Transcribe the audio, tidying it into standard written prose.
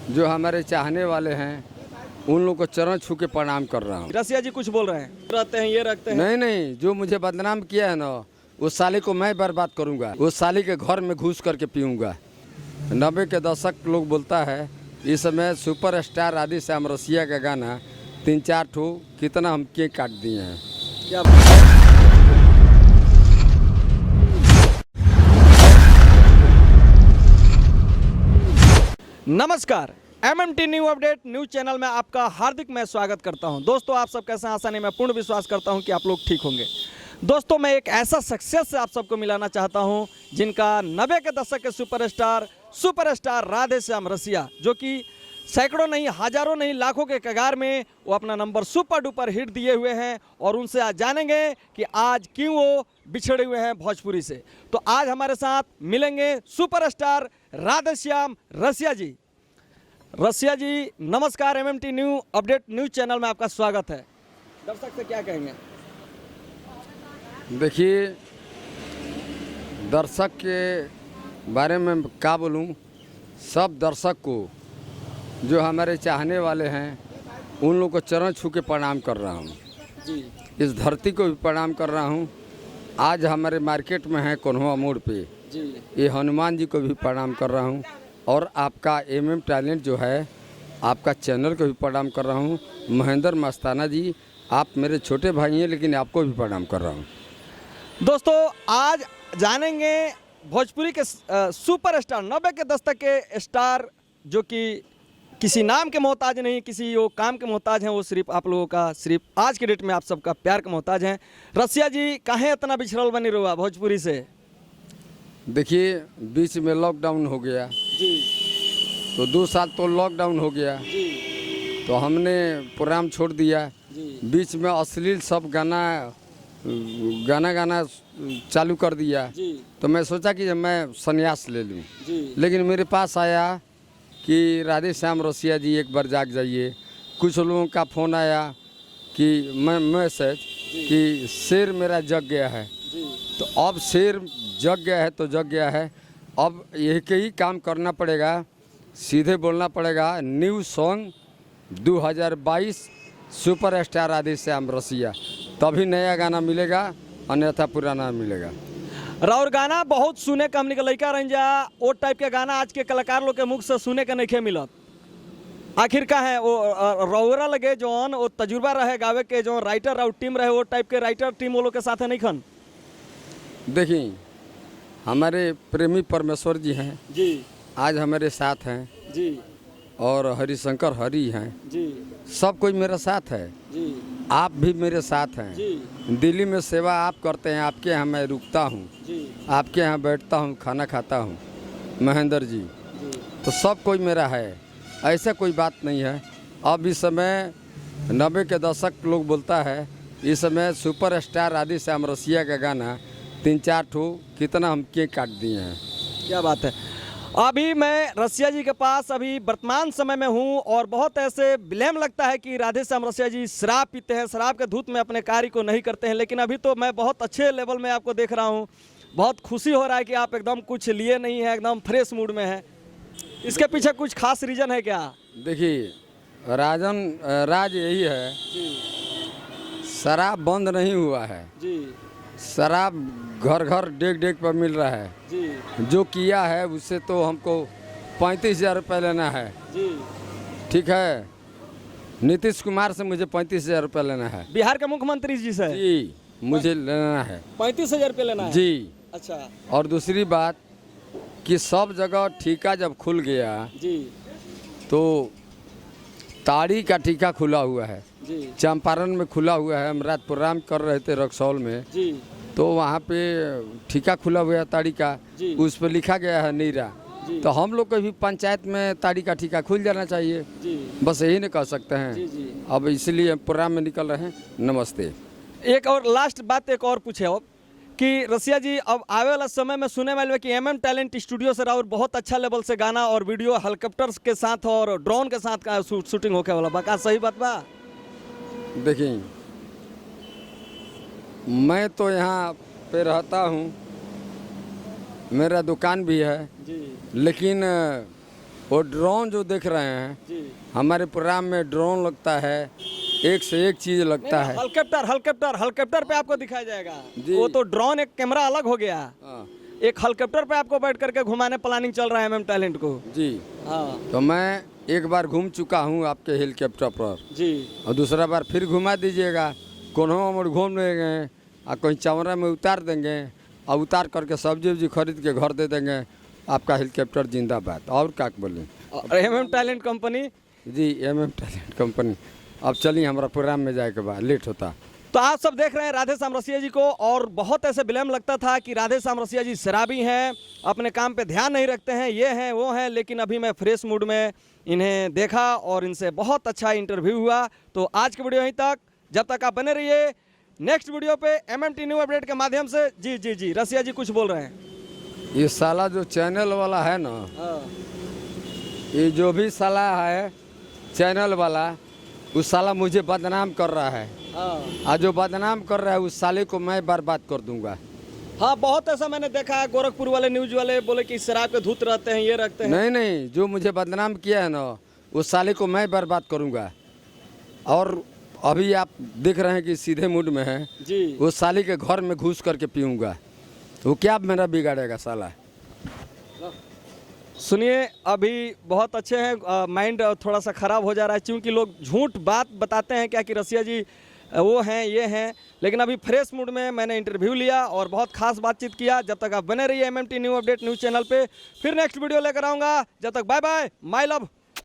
जो हमारे चाहने वाले हैं उन लोग को चरण छू के प्रणाम कर रहा हूँ। रसिया जी कुछ बोल रहे हैं, रहते हैं ये रखते हैं। नहीं नहीं, जो मुझे बदनाम किया है ना, उस साले को मैं बर्बाद करूँगा, उस साले के घर में घुस करके पीऊँगा। 90 के दशक लोग बोलता है, इस समय सुपर स्टार राधेश्याम रसिया का गाना 3-4 ठो कितना हम केक काट दिए हैं। क्या नमस्कार, MMT new update news channel में आपका हार्दिक मैं स्वागत करता हूं। दोस्तों, आप सब कैसे? आसानी मैं पूर्ण विश्वास करता हूं कि आप लोग ठीक होंगे। दोस्तों, मैं एक ऐसा सक्सेस से आप सबको मिलाना चाहता हूं जिनका 90 के दशक के सुपरस्टार राधेश्याम रसिया, जो कि सैकड़ों नहीं, हजारों नहीं, लाखों के कगार में वो अपना नंबर सुपर डुपर हिट दिए हुए हैं और उनसे आज जानेंगे कि आज क्यों वो बिछड़े हुए हैं भोजपुरी से। तो आज हमारे साथ मिलेंगे सुपरस्टार राधेश्याम रसिया जी। रसिया जी नमस्कार, MMT new update news channel में आपका स्वागत है। दर्शक से क्या कहेंगे? देखिए, दर्शक के बारे में क्या बोलूं, सब दर्शक को जो हमारे चाहने वाले हैं उन लोगों को चरण छू के प्रणाम कर रहा हूं जी। इस धरती को भी प्रणाम कर रहा हूं। आज हमारे मार्केट में है कोन्हवा मोड़ पे जी। ये हनुमान जी को भी प्रणाम कर रहा हूं और आपका MM टैलेंट जो है, आपका चैनल को भी प्रणाम कर रहा हूं। महेंद्र मस्ताना जी, आप मेरे छोटे भाई हैं, लेकिन आपको भी प्रणाम कर रहा हूं। दोस्तों, आज जानेंगे भोजपुरी के सुपरस्टार, 90 के दशक के स्टार, जो कि किसी नाम के मोहताज नहीं, किसी वो काम के मोहताज हैं, वो सिर्फ आप लोगों का, सिर्फ आज के डेट में आप सबका प्यार के मोहताज हैं। रसिया जी, काहे इतना बिछड़ल बनी रहुआ भोजपुरी से? देखिए, बीच में लॉकडाउन हो गया जी। तो 2 साल तो लॉकडाउन हो गया जी। तो हमने प्रोग्राम छोड़ दिया। जी। बीच में अश्लील सब गाना चालू कर दिया। जी। तो मैं सोचा कि मैं संन्यास ले लूं। जी। लेकिन मेरे पास आया कि राधेश्याम रसिया जी एक बार जाग जाइए। कुछ लोगों का फ़ोन आया कि मैसेज कि शेर मेरा जग गया है। जी। तो अब शेर जग गया है तो जग गया है, अब एक ही काम करना पड़ेगा, सीधे बोलना पड़ेगा। न्यू सॉन्ग 2022 सुपरस्टार राधेश्याम रसिया, तभी नया गाना मिलेगा, अन्यथा पुराना मिलेगा। और गाना बहुत सुने का हमने के लड़का रह जा, वो टाइप के गाना आज के कलाकार लोग के मुख से सुने के नहीं मिलत। आखिर का है वो रौरा लगे जौन वो तजुर्बा रहे गावे के, जो राइटर और टीम रहे, वो टाइप के राइटर टीम वो लोग के साथ है नहीं खन। देखिए, हमारे प्रेमी परमेश्वर जी हैं जी। आज हमारे साथ हैं जी। और हरिशंकर हरि हैं जी। सब कोई मेरे साथ है। जी। आप भी मेरे साथ हैं। जी। दिल्ली में सेवा आप करते हैं, आपके यहाँ मैं रुकता हूँ, जी। आपके यहाँ बैठता हूँ, खाना खाता हूँ, महेंद्र जी। जी। तो सब कोई मेरा है, ऐसा कोई बात नहीं है। अब इस समय 90 के दशक लोग बोलता है, इस समय सुपरस्टार राधेश्याम रसिया का गाना 3-4 ठो कितना हम केक काट दिए हैं। क्या बात है। अभी मैं रसिया जी के पास अभी वर्तमान समय में हूँ और बहुत ऐसे ब्लेम लगता है कि राधेश्याम रसिया जी शराब पीते हैं, शराब के धूत में अपने कार्य को नहीं करते हैं, लेकिन अभी तो मैं बहुत अच्छे लेवल में आपको देख रहा हूँ। बहुत खुशी हो रहा है कि आप एकदम कुछ लिए नहीं है, एकदम फ्रेश मूड में है। इसके पीछे कुछ खास रीजन है क्या? देखिए, राज यही है, शराब बंद नहीं हुआ है। जी। शराब घर घर डेग डेग पर मिल रहा है। जी। जो किया है उससे तो हमको 35,000 रुपये लेना है। जी। ठीक है, नीतीश कुमार से मुझे 35,000 रुपये लेना है। बिहार के मुख्यमंत्री जी से? जी, मुझे लेना है 35,000 रुपये लेना है। जी। अच्छा। और दूसरी बात कि सब जगह ठेका जब खुल गया जी। तो ताड़ी का ठेका खुला हुआ है। जी। चंपारण में खुला हुआ है। हम रात प्रोग्राम कर रहे थे रक्सौल में, जी। तो वहाँ पे ठेका खुला हुआ है ताड़ी का, जी। उस पर लिखा गया है नीरा। जी। तो हम लोग को भी पंचायत में ताड़ी का ठेका खुल जाना चाहिए। जी। बस यही नहीं कह सकते हैं। जी। जी। अब इसलिए प्रोग्राम में निकल रहे हैं। नमस्ते। एक और लास्ट बात एक और पूछे अब कि रसिया जी, अब आवे वाला समय में सुने वाले कि MM टैलेंट स्टूडियो से और बहुत अच्छा लेवल से गाना और वीडियो हेलीकॉप्टर्स के साथ और ड्रोन के साथ का शूटिंग होके वाला बा, सही बात बा? देखिए, मैं तो यहाँ पे रहता हूँ, मेरा दुकान भी है। जी। लेकिन वो ड्रोन जो देख रहे हैं, जी हमारे प्रोग्राम में ड्रोन लगता है, एक से एक चीज़ लगता है। हेलीकॉप्टर पे आपको दिखाया जाएगा। जी। वो तो ड्रोन एक कैमरा अलग हो गया, हाँ, एक हेलीकॉप्टर पे आपको बैठ करके घुमाने प्लानिंग चल रहा है MM टैलेंट को। जी। हाँ तो मैं एक बार घूम चुका हूँ आपके हेलीकॉप्टर पर, जी और दूसरा बार फिर घुमा दीजिएगा। कोन्हों में घूम लेंगे और कहीं चमड़ा में उतार देंगे, और उतार करके सब्जी उब्जी खरीद के घर दे देंगे। आपका हेलीकॉप्टर जिंदाबाद। और क्या बोलें। और MM टैलेंट कंपनी। जी, MM टैलेंट कंपनी। अब चलिए, हमारा प्रोग्राम में जाए के बाद लेट होता। तो आप सब देख रहे हैं राधे श्याम रसिया जी को, और बहुत ऐसे ब्लेम लगता था कि राधे श्याम रसिया जी शराबी हैं, अपने काम पे ध्यान नहीं रखते हैं, ये हैं वो हैं। लेकिन अभी मैं फ्रेश मूड में इन्हें देखा और इनसे बहुत अच्छा इंटरव्यू हुआ। तो आज की वीडियो यहीं तक, जब तक आप बने रहिए नेक्स्ट वीडियो पे MMT न्यू अपडेट के माध्यम से। जी जी जी, रसिया जी कुछ बोल रहे हैं। ये साला जो चैनल वाला है ना, ये जो भी साला है चैनल वाला, उस साला मुझे बदनाम कर रहा है, और जो बदनाम कर रहा है उस साले को मैं बर्बाद कर दूंगा। हाँ, बहुत ऐसा मैंने देखा है, गोरखपुर वाले न्यूज वाले बोले कि शराब के धूत रहते हैं, ये रखते हैं। नहीं नहीं, जो मुझे बदनाम किया है ना, उस साले को मैं बर्बाद करूंगा। और अभी आप देख रहे हैं कि सीधे मूड में है जी। उस साले के घर में घुस करके पीऊँगा, वो क्या मेरा बिगाड़ेगा साला। सुनिए, अभी बहुत अच्छे हैं, माइंड थोड़ा सा ख़राब हो जा रहा है, क्योंकि लोग झूठ बात बताते हैं क्या कि रसिया जी वो हैं ये हैं। लेकिन अभी फ्रेश मूड में मैंने इंटरव्यू लिया और बहुत खास बातचीत किया। जब तक आप बने रहिए MMT new update news channel पे, फिर नेक्स्ट वीडियो लेकर आऊँगा। जब तक बाय बाय, माय लव।